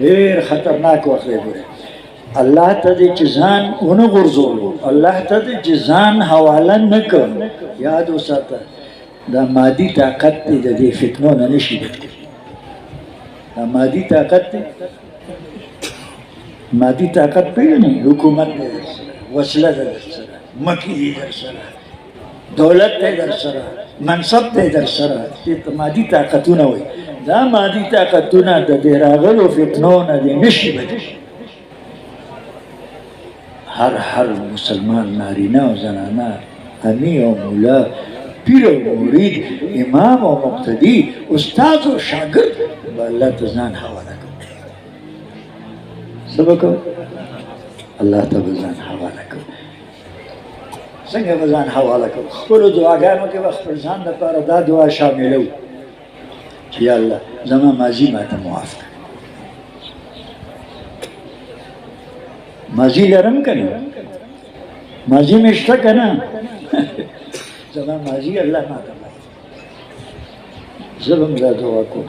ډېر خطرناک وخت دی. ګوره الله ته دې چې ځان ونه غورځولو، الله ته دې چې ځان حواله نه کړ، یاد وساته دا مادي طاقت دی د دې فتنو نه نشي بچلی. دا مادي طاقت دی، مادي طاقت پېژنئ، حکومت دی در سره، وسله ده در سره، مکې دی در سره، دولت دی در سره، منصب دی در سره، دې ته مادي طاقتونه وایي. دا مادي طاقتونه د دې راغلو فتنو نه دې نشي بچلی. هر مسلمان نارینه او زنانه، امیر او مولا، پیر او مرید، امام او مقتدی، استاد او شاگرد به الله ته ځان حواله کړو. څه به کوو؟ الله ته به ځان حواله کړو. څنګه به ځان حواله کړو؟ خپلو دعاګانو کې به خپل ځان لپاره دا دعا شاملوو چې یا الله زما ماضي ماته معاف کړه. ماضي لرم که نه؟ ماضي مې شته که نه؟ زما ماضي الله ماته معاف کړه. زه به هم دا دعا کوم،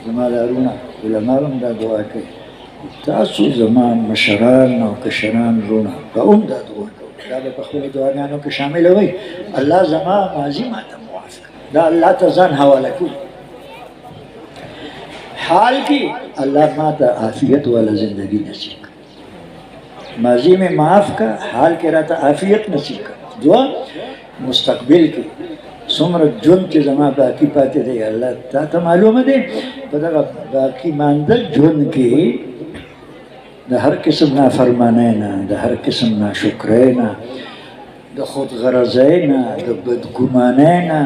زما لارونه علما به هم دا دعا کوي، تاسو زما مشران او کشران وروڼه به هم دا دعا کوي. دا به په خپلو دعاګانو کې شاملوئ، الله زما ماضي ماته معاف کړه. دا الله ته ځان حواله کوي. حال کې الله ماته عافیت والا زندگی نصیب کړه. ماضی میں معاف کا، حال کے راته عافیت نصیب کا. دعا مستقبل کې څومره ژوند چې زما باقي پاتې دی الله تا ته معلومه دی. په دغه باقي ماندل ژوند کې د هر قسم نافرمانۍ نه، د هر قسم ناشکرۍ نه، د خود غرضۍ نه، د بدګمانۍ نه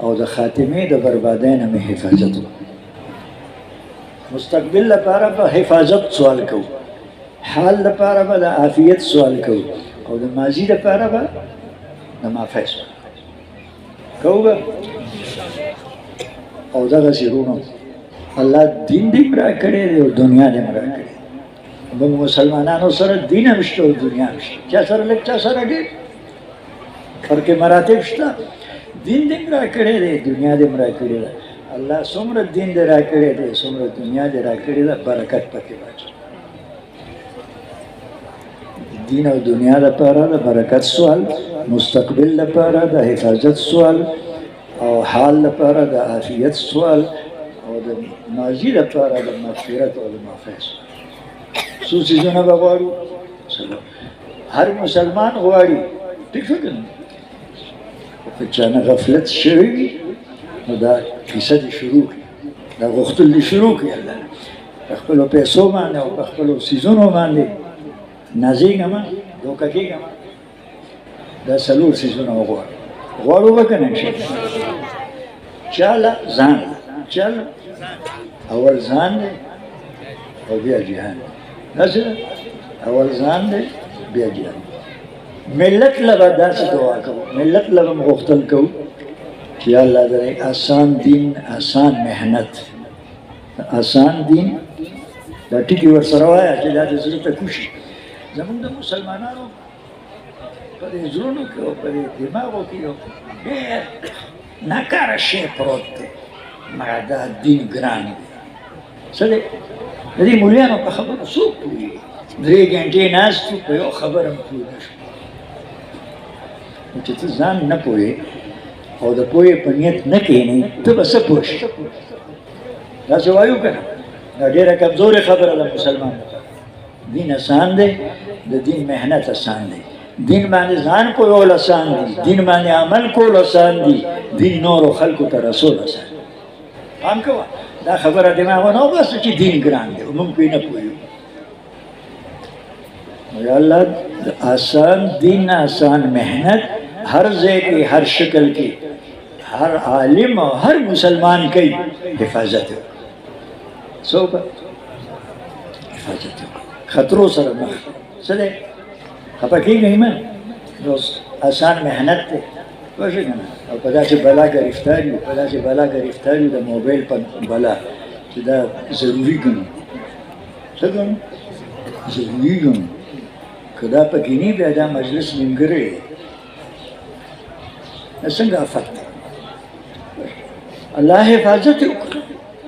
او د خاتمې د بربادۍ نه مې حفاظت وکړو. مستقبل لپاره به حفاظت سوال کوو، حال لپاره به د عافیت سوال کوو، او د ماضي لپاره به د معافۍ سوال کوو به. او دغسې وروڼو الله دین دې هم راکړی دی او دنیا دې هم راکړې. موږ مسلمانانو سره دین هم شته او دنیا هم شته، چا سره لږ چا سره ډېر، فرق مراتب شته. دین دې هم راکړی دی، دنیا دې هم راکړې ده. الله څومره دین دې راکړی دی، څومره دنیا دې راکړې ده، برکت پکې واچوه. دین او دنیا لپاره د برکت سوال، مستقبل لپاره د حفاظت سوال، او حال لپاره د عافیت سوال، او د ماضي لپاره د مغفرت او د معافۍ سوال. څو څیزونه به غواړو؟ هر مسلمان غواړي، ټیک شو که نه؟ که چا نه غفلت شوی وي نو دا کیسه دې شروع کړي، دا غوښتل دې شروع کړي الله په خپلو پیسو باندې او په خپلو څیزونو باندې نازېږه مه، دوکه کېږه مه. دا څلور څیزونه وغواړو. غواړو به که نه انشاءالله؟ چاله ځان، چاله اول ځان دی او بیا جهان دی. داسې ده، اول ځان دی بیا جهان. ملت له به داسې دعا کوو، ملت له به م غوښتل کوو چې یا الله درې آسان دین، آسان محنت، آسان دین. دا ټکي ورسره وایه چې دا د زړه ته کوشي. زمونږ د مسلمانانو په دې زړونو کې او په دې دماغو کې یو ډېر ناکاره شی پروت دی، مګر دا دین ګران دی. څه دی؟ د دې مولیانو په خبرو څوک پوهېږي؟ 3 ګنټې ناست وو، په یو خبره هم پوه نه شو. نو چې ته ځان نه پوهې او د پوهې په نیت نه کښېنې، ته به څه پوه شې؟ داسې وایو که نه؟ دا ډېره کمزورې خبره ده مسلمان لپاره. دین آسان دی، د دین محنت آسان دی، دین باندې ځان پوهول آسان دی، دین باندې عمل کول آسان دی، دین نورو خلکو ته رسول آسان دی. پام کوه، دا خبره دماغ نه وباسه چې دین ګران دی او موږ پرې نه پوهېږو. یا الله آسان دین، آسان محنت هر ځای کې، هر شکل کې، هر عالم او هر مسلمان کوي، حفاظت وکړه. څوک حفاظت وکړه، خطرو سره مخ. څه دی؟ خفه کېږئ مه، آسان محنت دی، پوه شوې که نه؟ او په داسې بلا ګرفتار یو، په داسې بلا ګرفتار یو د موبایل په بلا چې دا ضروري ګڼو. څه ګڼو؟ ضروري ګڼو. که دا پکې نه بیا دا مجلس نیمګړی دی. څنګه آفت دی؟ الله حفاظت وکړه،